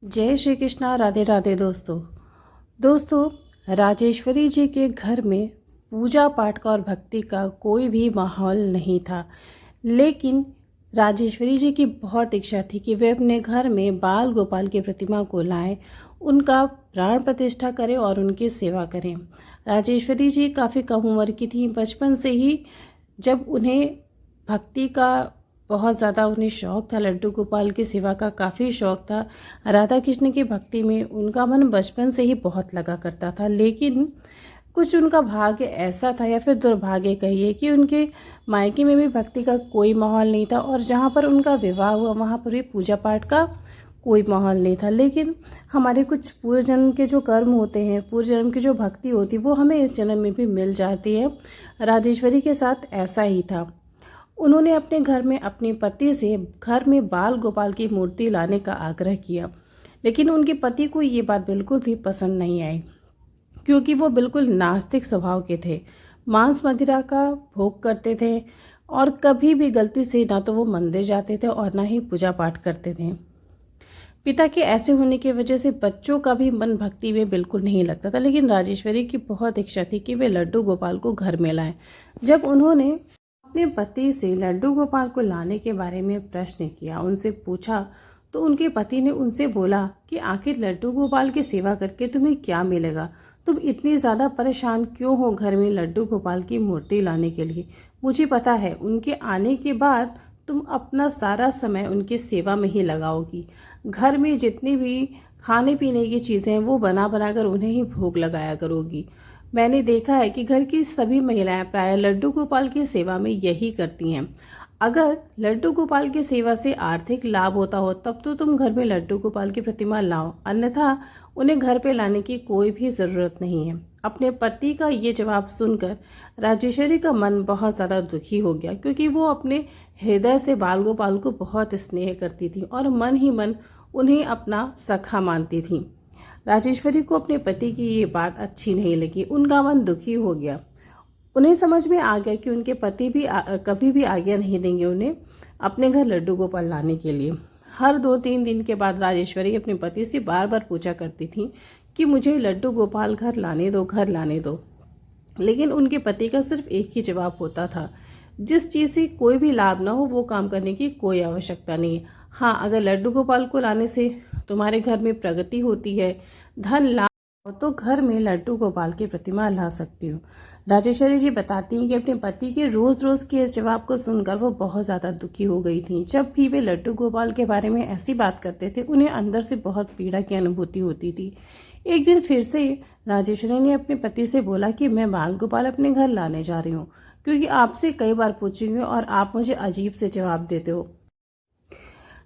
जय श्री कृष्णा। राधे राधे दोस्तों राजेश्वरी जी के घर में पूजा पाठ का और भक्ति का कोई भी माहौल नहीं था, लेकिन राजेश्वरी जी की बहुत इच्छा थी कि वे अपने घर में बाल गोपाल की प्रतिमा को लाएं, उनका प्राण प्रतिष्ठा करें और उनकी सेवा करें। राजेश्वरी जी काफ़ी कम उम्र की थी। बचपन से ही जब उन्हें भक्ति का बहुत ज़्यादा उन्हें शौक़ था, लड्डू गोपाल की सेवा का काफ़ी शौक़ था। राधा कृष्ण की भक्ति में उनका मन बचपन से ही बहुत लगा करता था, लेकिन कुछ उनका भाग्य ऐसा था या फिर दुर्भाग्य कहिए कि उनके मायके में भी भक्ति का कोई माहौल नहीं था और जहाँ पर उनका विवाह हुआ वहाँ पर भी पूजा पाठ का कोई माहौल नहीं था। लेकिन हमारे कुछ पूर्व जन्म के जो कर्म होते हैं, पूर्व जन्म की जो भक्ति होती है, वो हमें इस जन्म में भी मिल जाती है। राजेश्वरी के साथ ऐसा ही था। उन्होंने अपने घर में अपने पति से घर में बाल गोपाल की मूर्ति लाने का आग्रह किया, लेकिन उनके पति को ये बात बिल्कुल भी पसंद नहीं आई, क्योंकि वो बिल्कुल नास्तिक स्वभाव के थे। मांस मदिरा का भोग करते थे और कभी भी गलती से ना तो वो मंदिर जाते थे और ना ही पूजा पाठ करते थे। पिता के ऐसे होने की वजह से बच्चों का भी मन भक्ति में बिल्कुल नहीं लगता था, लेकिन राजेश्वरी की बहुत इच्छा थी कि वे लड्डू गोपाल को घर में लाएं। जब उन्होंने अपने पति से लड्डू गोपाल को लाने के बारे में प्रश्न किया, उनसे पूछा, तो उनके पति ने उनसे बोला कि आखिर लड्डू गोपाल की सेवा करके तुम्हें क्या मिलेगा? तुम इतनी ज़्यादा परेशान क्यों हो घर में लड्डू गोपाल की मूर्ति लाने के लिए? मुझे पता है उनके आने के बाद तुम अपना सारा समय उनकी सेवा में ही लगाओगी। घर में जितनी भी खाने पीने की चीज़ें हैं वो बना बना कर उन्हें ही भोग लगाया करोगी। मैंने देखा है कि घर की सभी महिलाएं प्रायः लड्डू गोपाल की सेवा में यही करती हैं। अगर लड्डू गोपाल की सेवा से आर्थिक लाभ होता हो तब तो तुम घर में लड्डू गोपाल की प्रतिमा लाओ, अन्यथा उन्हें घर पे लाने की कोई भी ज़रूरत नहीं है। अपने पति का ये जवाब सुनकर राजेश्वरी का मन बहुत ज़्यादा दुखी हो गया, क्योंकि वो अपने हृदय से बाल गोपाल को बहुत स्नेह करती थी और मन ही मन उन्हें अपना सखा मानती थी। राजेश्वरी को अपने पति की ये बात अच्छी नहीं लगी, उनका मन दुखी हो गया। उन्हें समझ में आ गया कि उनके पति भी कभी भी आज्ञा नहीं देंगे उन्हें अपने घर लड्डू गोपाल लाने के लिए। हर 2-3 दिन के बाद राजेश्वरी अपने पति से बार बार पूछा करती थी कि मुझे लड्डू गोपाल घर लाने दो, घर लाने दो। लेकिन उनके पति का सिर्फ एक ही जवाब होता था, जिस चीज़ से कोई भी लाभ ना हो वो काम करने की कोई आवश्यकता नहीं है। हाँ, अगर लड्डू गोपाल को लाने से तुम्हारे घर में प्रगति होती है, धन लाभ हो, तो घर में लड्डू गोपाल की प्रतिमा ला सकती हो। राजेश्वरी जी बताती हैं कि अपने पति के रोज़ रोज़ के इस जवाब को सुनकर वो बहुत ज़्यादा दुखी हो गई थी। जब भी वे लड्डू गोपाल के बारे में ऐसी बात करते थे उन्हें अंदर से बहुत पीड़ा की अनुभूति होती थी। एक दिन फिर से राजेश्वरी ने अपने पति से बोला कि मैं बाल गोपाल अपने घर लाने जा रही हूँ, क्योंकि आपसे कई बार पूछी हूँ और आप मुझे अजीब से जवाब देते हो।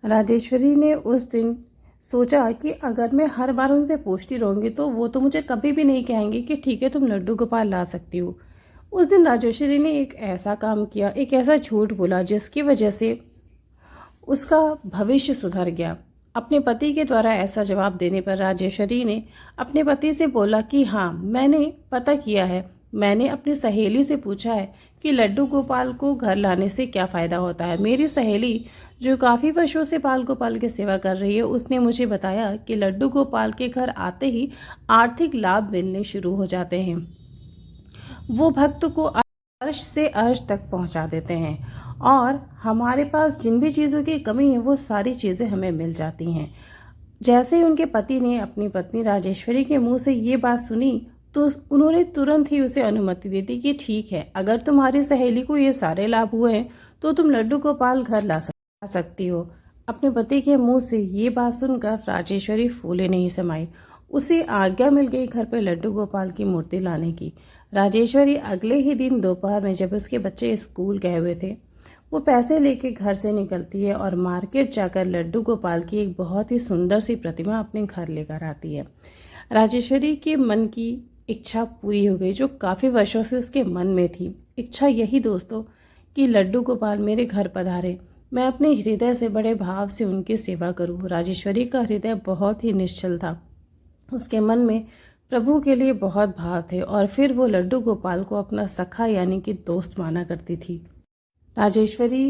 राजेश्वरी ने उस दिन सोचा कि अगर मैं हर बार उनसे पूछती रहूँगी तो वो तो मुझे कभी भी नहीं कहेंगे कि ठीक है तुम लड्डू गोपाल ला सकती हो। उस दिन राजेश्वरी ने एक ऐसा काम किया, एक ऐसा झूठ बोला जिसकी वजह से उसका भविष्य सुधर गया। अपने पति के द्वारा ऐसा जवाब देने पर राजेश्वरी ने अपने पति से बोला कि हाँ, मैंने पता किया है, मैंने अपनी सहेली से पूछा है कि लड्डू गोपाल को घर लाने से क्या फ़ायदा होता है। मेरी सहेली जो काफ़ी वर्षों से बाल गोपाल की सेवा कर रही है, उसने मुझे बताया कि लड्डू गोपाल के घर आते ही आर्थिक लाभ मिलने शुरू हो जाते हैं। वो भक्त को अर्श से अर्श तक पहुंचा देते हैं और हमारे पास जिन भी चीज़ों की कमी है वो सारी चीज़ें हमें मिल जाती हैं। जैसे ही उनके पति ने अपनी पत्नी राजेश्वरी के मुंह से ये बात सुनी तो उन्होंने तुरंत ही उसे अनुमति दे दी कि ठीक है, अगर तुम्हारी सहेली को ये सारे लाभ हुए हैं तो तुम लड्डू गोपाल घर ला सकती हो। अपने पति के मुंह से ये बात सुनकर राजेश्वरी फूले नहीं समाई। उसे आज्ञा मिल गई घर पर लड्डू गोपाल की मूर्ति लाने की। राजेश्वरी अगले ही दिन दोपहर में जब उसके बच्चे स्कूल गए हुए थे, वो पैसे लेके घर से निकलती है और मार्केट जाकर लड्डू गोपाल की एक बहुत ही सुंदर सी प्रतिमा अपने घर लेकर आती है। राजेश्वरी के मन की इच्छा पूरी हो गई, जो काफ़ी वर्षों से उसके मन में थी। इच्छा यही दोस्तों कि लड्डू गोपाल मेरे घर पधारे, मैं अपने हृदय से बड़े भाव से उनकी सेवा करूं। राजेश्वरी का हृदय बहुत ही निश्चल था, उसके मन में प्रभु के लिए बहुत भाव थे और फिर वो लड्डू गोपाल को अपना सखा यानी कि दोस्त माना करती थी। राजेश्वरी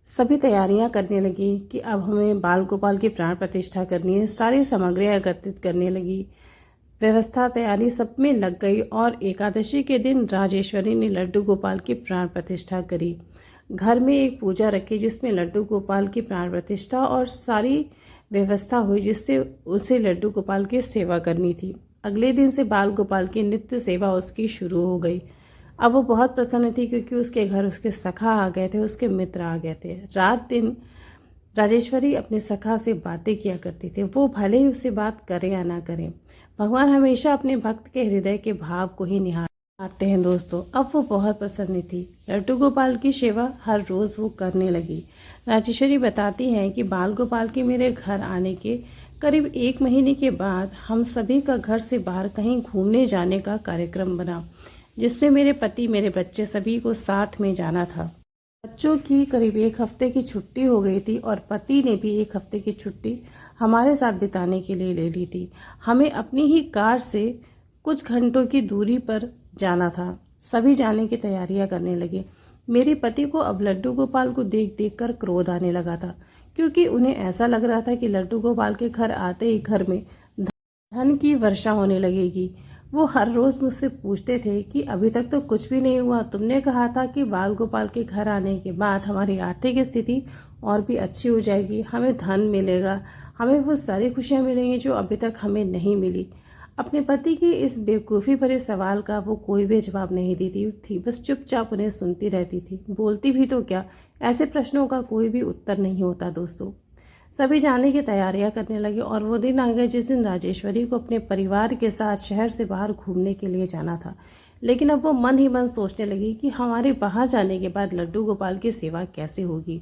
सभी तैयारियां करने लगी कि अब हमें बाल गोपाल की प्राण प्रतिष्ठा करनी है। सारी सामग्रियां एकत्रित करने लगी। व्यवस्था तैयारी सब में लग गई और एकादशी के दिन राजेश्वरी ने लड्डू गोपाल की प्राण प्रतिष्ठा करी। घर में एक पूजा रखी जिसमें लड्डू गोपाल की प्राण प्रतिष्ठा और सारी व्यवस्था हुई, जिससे उसे लड्डू गोपाल की सेवा करनी थी। अगले दिन से बाल गोपाल की नित्य सेवा उसकी शुरू हो गई। अब वो बहुत प्रसन्न थी क्योंकि उसके घर उसके सखा आ गए थे, उसके मित्र आ गए थे। रात दिन राजेश्वरी अपने सखा से बातें किया करती थी, वो भले ही उससे बात करें या ना करें। भगवान हमेशा अपने भक्त के हृदय के भाव को ही निहारते हैं दोस्तों। अब वो बहुत प्रसन्न थी। लड्डू गोपाल की सेवा हर रोज़ वो करने लगी। राजेश्वरी बताती हैं कि बाल गोपाल के मेरे घर आने के करीब 1 महीने के बाद हम सभी का घर से बाहर कहीं घूमने जाने का कार्यक्रम बना, जिसमें मेरे पति, मेरे बच्चे सभी को साथ में जाना था। बच्चों की करीब 1 हफ्ते की छुट्टी हो गई थी और पति ने भी 1 हफ्ते की छुट्टी हमारे साथ बिताने के लिए ले ली थी। हमें अपनी ही कार से कुछ घंटों की दूरी पर जाना था। सभी जाने की तैयारियां करने लगे। मेरे पति को अब लड्डू गोपाल को देख देख कर क्रोध आने लगा था, क्योंकि उन्हें ऐसा लग रहा था कि लड्डू गोपाल के घर आते ही घर में धन की वर्षा होने लगेगी। वो हर रोज़ मुझसे पूछते थे कि अभी तक तो कुछ भी नहीं हुआ, तुमने कहा था कि बाल गोपाल के घर आने के बाद हमारी आर्थिक स्थिति और भी अच्छी हो जाएगी, हमें धन मिलेगा, हमें वो सारी खुशियाँ मिलेंगी जो अभी तक हमें नहीं मिली। अपने पति की इस बेवकूफ़ी भरे सवाल का वो कोई भी जवाब नहीं देती थी, बस चुपचाप उन्हें सुनती रहती थी। बोलती भी तो क्या, ऐसे प्रश्नों का कोई भी उत्तर नहीं होता दोस्तों। सभी जाने की तैयारियां करने लगे और वो दिन आ गए जिस दिन राजेश्वरी को अपने परिवार के साथ शहर से बाहर घूमने के लिए जाना था। लेकिन अब वो मन ही मन सोचने लगी कि हमारे बाहर जाने के बाद लड्डू गोपाल की सेवा कैसे होगी।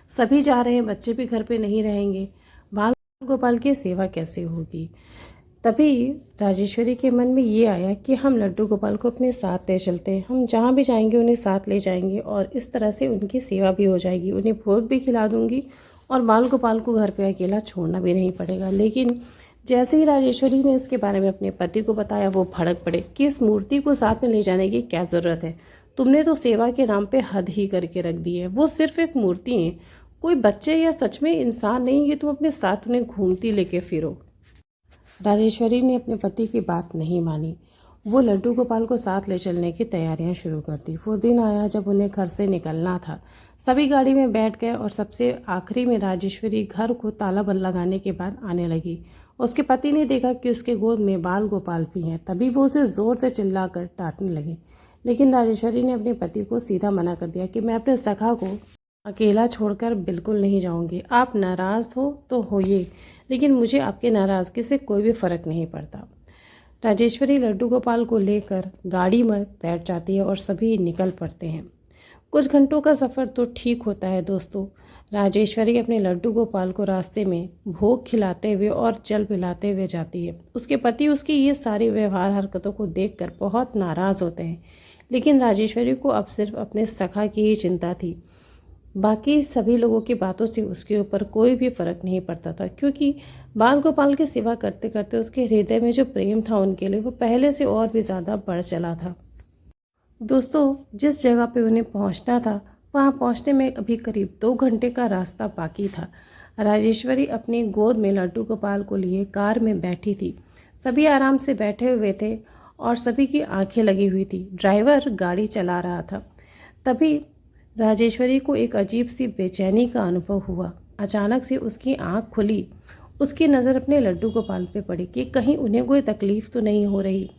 सभी जा रहे हैं, बच्चे भी घर पे नहीं रहेंगे, बाल गोपाल की सेवा कैसे होगी। तभी राजेश्वरी के मन में ये आया कि हम लड्डू गोपाल को अपने साथ ले चलते हैं, हम जहाँ भी जाएंगे उन्हें साथ ले जाएंगे और इस तरह से उनकी सेवा भी हो जाएगी, उन्हें भोग भी खिला दूंगी और बाल गोपाल को घर पे अकेला छोड़ना भी नहीं पड़ेगा। लेकिन जैसे ही राजेश्वरी ने इसके बारे में अपने पति को बताया, वो भड़क पड़े कि इस मूर्ति को साथ में ले जाने की क्या ज़रूरत है, तुमने तो सेवा के नाम पे हद ही करके रख दी है, वो सिर्फ एक मूर्ति है, कोई बच्चे या सच में इंसान नहीं कि तुम अपने साथ उन्हें घूमती लेके फिरो। राजेश्वरी ने अपने पति की बात नहीं मानी। वो लड्डू गोपाल को साथ ले चलने की तैयारियां शुरू कर दी। वो दिन आया जब उन्हें घर से निकलना था। सभी गाड़ी में बैठ गए और सबसे आखिरी में राजेश्वरी घर को ताला बंद लगाने के बाद आने लगी। उसके पति ने देखा कि उसके गोद में बाल गोपाल भी हैं। तभी वो उसे ज़ोर से चिल्लाकर डांटने लगी, लेकिन राजेश्वरी ने अपने पति को सीधा मना कर दिया कि मैं अपने सखा को अकेला छोड़कर बिल्कुल नहीं जाऊंगी। आप नाराज़ हो तो होइए, लेकिन मुझे आपके नाराज़गी से कोई भी फ़र्क नहीं पड़ता। राजेश्वरी लड्डू गोपाल को लेकर गाड़ी में बैठ जाती है और सभी निकल पड़ते हैं। कुछ घंटों का सफ़र तो ठीक होता है दोस्तों। राजेश्वरी अपने लड्डू गोपाल को रास्ते में भोग खिलाते हुए और जल पिलाते हुए जाती है। उसके पति उसकी ये सारी व्यवहार हरकतों को देखकर बहुत नाराज़ होते हैं, लेकिन राजेश्वरी को अब सिर्फ अपने सखा की ही चिंता थी। बाकी सभी लोगों की बातों से उसके ऊपर कोई भी फ़र्क नहीं पड़ता था, क्योंकि बाल गोपाल की सेवा करते करते उसके हृदय में जो प्रेम था उनके लिए, वो पहले से और भी ज़्यादा बढ़ चला था। दोस्तों, जिस जगह पे उन्हें पहुंचना था वहां पहुंचने में अभी करीब 2 घंटे का रास्ता बाकी था। राजेश्वरी अपनी गोद में लड्डू गोपाल को लिए कार में बैठी थी। सभी आराम से बैठे हुए थे और सभी की आंखें लगी हुई थी। ड्राइवर गाड़ी चला रहा था। तभी राजेश्वरी को एक अजीब सी बेचैनी का अनुभव हुआ। अचानक से उसकी आंख खुली। उसकी नज़र अपने लड्डू गोपाल पे पड़ी कि कहीं उन्हें कोई तकलीफ़ तो नहीं हो रही।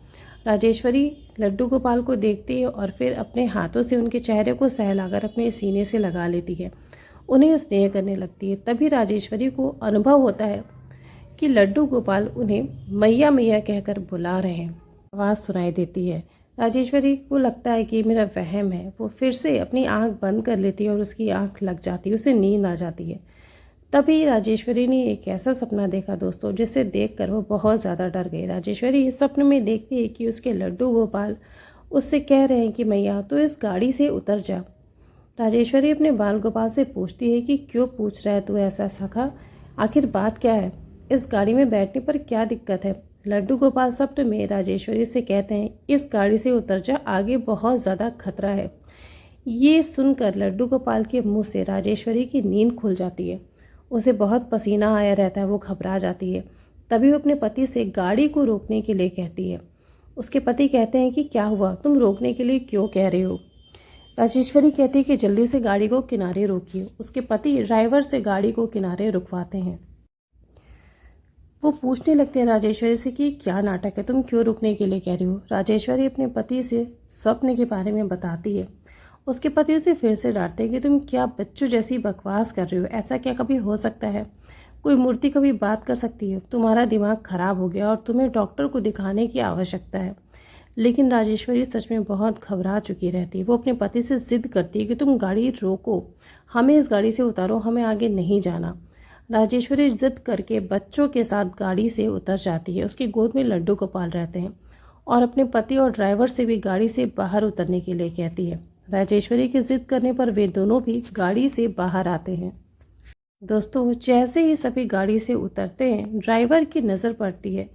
राजेश्वरी लड्डू गोपाल को देखती है और फिर अपने हाथों से उनके चेहरे को सहलाकर अपने सीने से लगा लेती है, उन्हें स्नेह करने लगती है। तभी राजेश्वरी को अनुभव होता है कि लड्डू गोपाल उन्हें मैया मैया कहकर बुला रहे हैं। आवाज़ सुनाई देती है। राजेश्वरी को लगता है कि ये मेरा वहम है। वो फिर से अपनी आंख बंद कर लेती है और उसकी आंख लग जाती है, उसे नींद आ जाती है। तभी राजेश्वरी ने एक ऐसा सपना देखा दोस्तों, जिसे देखकर वो बहुत ज़्यादा डर गई। राजेश्वरी इस सपने में देखती है कि उसके लड्डू गोपाल उससे कह रहे हैं कि मैया तो इस गाड़ी से उतर जा। राजेश्वरी अपने बाल गोपाल से पूछती है कि क्यों पूछ रहा है तू ऐसा सखा, आखिर बात क्या है, इस गाड़ी में बैठने पर क्या दिक्कत है। लड्डू गोपाल सपने में राजेश्वरी से कहते हैं इस गाड़ी से उतर जा, आगे बहुत ज़्यादा खतरा है। ये सुनकर लड्डू गोपाल के मुंह से राजेश्वरी की नींद खुल जाती है। उसे बहुत पसीना आया रहता है, वो घबरा जाती है। तभी वो अपने पति से गाड़ी को रोकने के लिए कहती है। उसके पति कहते हैं कि क्या हुआ, तुम रोकने के लिए क्यों कह रहे हो। राजेश्वरी कहती है कि जल्दी से गाड़ी को किनारे रोकिए। उसके पति ड्राइवर से गाड़ी को किनारे रुकवाते हैं। वो पूछने लगते हैं राजेश्वरी से कि क्या नाटक है, तुम क्यों रुकने के लिए कह रही हो। राजेश्वरी अपने पति से स्वप्न के बारे में बताती है। उसके पति उसे फिर से डांटते हैं कि तुम क्या बच्चों जैसी बकवास कर रही हो, ऐसा क्या कभी हो सकता है, कोई मूर्ति कभी बात कर सकती है, तुम्हारा दिमाग खराब हो गया और तुम्हें डॉक्टर को दिखाने की आवश्यकता है। लेकिन राजेश्वरी सच में बहुत घबरा चुकी रहती है। वो अपने पति से जिद करती है कि तुम गाड़ी रोको, हमें इस गाड़ी से उतारो, हमें आगे नहीं जाना। राजेश्वरी जिद करके बच्चों के साथ गाड़ी से उतर जाती है। उसकी गोद में लड्डू गोपाल रहते हैं और अपने पति और ड्राइवर से भी गाड़ी से बाहर उतरने के लिए कहती है। राजेश्वरी की जिद करने पर वे दोनों भी गाड़ी से बाहर आते हैं। दोस्तों, जैसे ही सभी गाड़ी से उतरते हैं, ड्राइवर की नज़र पड़ती है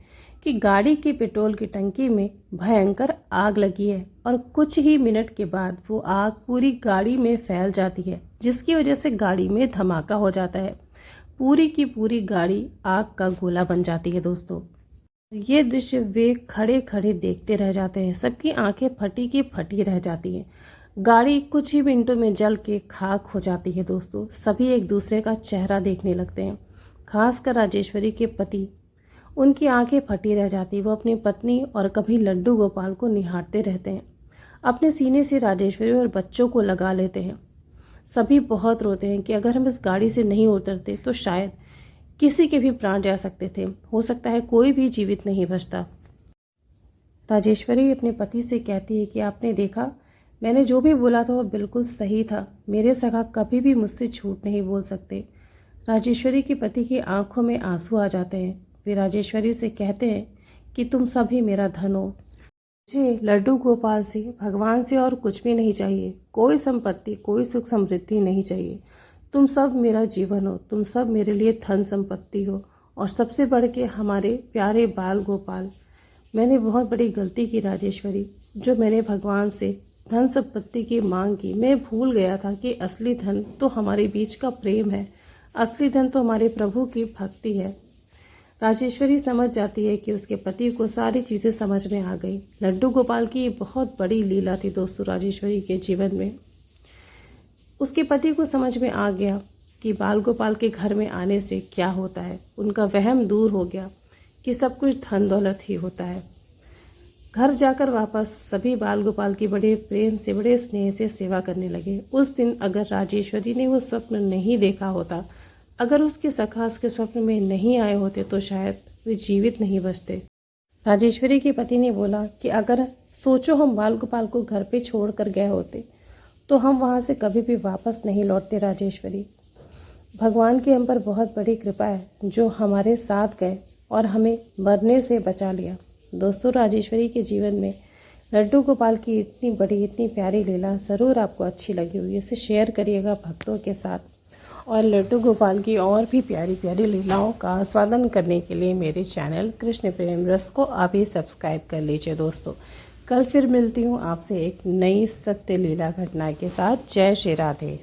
कि गाड़ी की पेट्रोल की टंकी में भयंकर आग लगी है और कुछ ही मिनट के बाद वो आग पूरी गाड़ी में फैल जाती है, जिसकी वजह से गाड़ी में धमाका हो जाता है। पूरी की पूरी गाड़ी आग का गोला बन जाती है। दोस्तों, ये दृश्य वे खड़े खड़े देखते रह जाते हैं। सबकी आंखें फटी की फटी रह जाती हैं। गाड़ी कुछ ही मिनटों में जल के खाक हो जाती है। दोस्तों, सभी एक दूसरे का चेहरा देखने लगते हैं, खासकर राजेश्वरी के पति। उनकी आंखें फटी रह जाती। वो अपनी पत्नी और कभी लड्डू गोपाल को निहारते रहते हैं। अपने सीने से राजेश्वरी और बच्चों को लगा लेते हैं। सभी बहुत रोते हैं कि अगर हम इस गाड़ी से नहीं उतरते तो शायद किसी के भी प्राण जा सकते थे, हो सकता है कोई भी जीवित नहीं बचता। राजेश्वरी अपने पति से कहती है कि आपने देखा, मैंने जो भी बोला था वो बिल्कुल सही था। मेरे सखा कभी भी मुझसे झूठ नहीं बोल सकते। राजेश्वरी के पति की आंखों में आंसू आ जाते हैं। वे राजेश्वरी से कहते हैं कि तुम सभी मेरा धन हो। मुझे लड्डू गोपाल से, भगवान से और कुछ भी नहीं चाहिए। कोई संपत्ति, कोई सुख समृद्धि नहीं चाहिए। तुम सब मेरा जीवन हो, तुम सब मेरे लिए धन संपत्ति हो, और सबसे बढ़ के हमारे प्यारे बाल गोपाल। मैंने बहुत बड़ी गलती की राजेश्वरी, जो मैंने भगवान से धन संपत्ति की मांग की। मैं भूल गया था कि असली धन तो हमारे बीच का प्रेम है, असली धन तो हमारे प्रभु की भक्ति है। राजेश्वरी समझ जाती है कि उसके पति को सारी चीज़ें समझ में आ गई। लड्डू गोपाल की बहुत बड़ी लीला थी दोस्तों राजेश्वरी के जीवन में। उसके पति को समझ में आ गया कि बाल गोपाल के घर में आने से क्या होता है। उनका वहम दूर हो गया कि सब कुछ धन दौलत ही होता है। घर जाकर वापस सभी बाल गोपाल की बड़े प्रेम से, बड़े स्नेह से सेवा करने लगे। उस दिन अगर राजेश्वरी ने वो स्वप्न नहीं देखा होता, अगर उसके सखा उसके स्वप्न में नहीं आए होते, तो शायद वे जीवित नहीं बचते। राजेश्वरी के पति ने बोला कि अगर सोचो हम बाल गोपाल को घर पे छोड़ कर गए होते तो हम वहाँ से कभी भी वापस नहीं लौटते। राजेश्वरी, भगवान की हम पर बहुत बड़ी कृपा है जो हमारे साथ गए और हमें मरने से बचा लिया। दोस्तों, राजेश्वरी के जीवन में लड्डू गोपाल की इतनी बड़ी, इतनी प्यारी लीला ज़रूर आपको अच्छी लगी होगी। इसे शेयर करिएगा भक्तों के साथ, और लड्डू गोपाल की और भी प्यारी प्यारी लीलाओं का आस्वादन करने के लिए मेरे चैनल कृष्ण प्रेम रस को आप ही सब्सक्राइब कर लीजिए। दोस्तों, कल फिर मिलती हूँ आपसे एक नई सत्य लीला घटना के साथ। जय श्री राधे।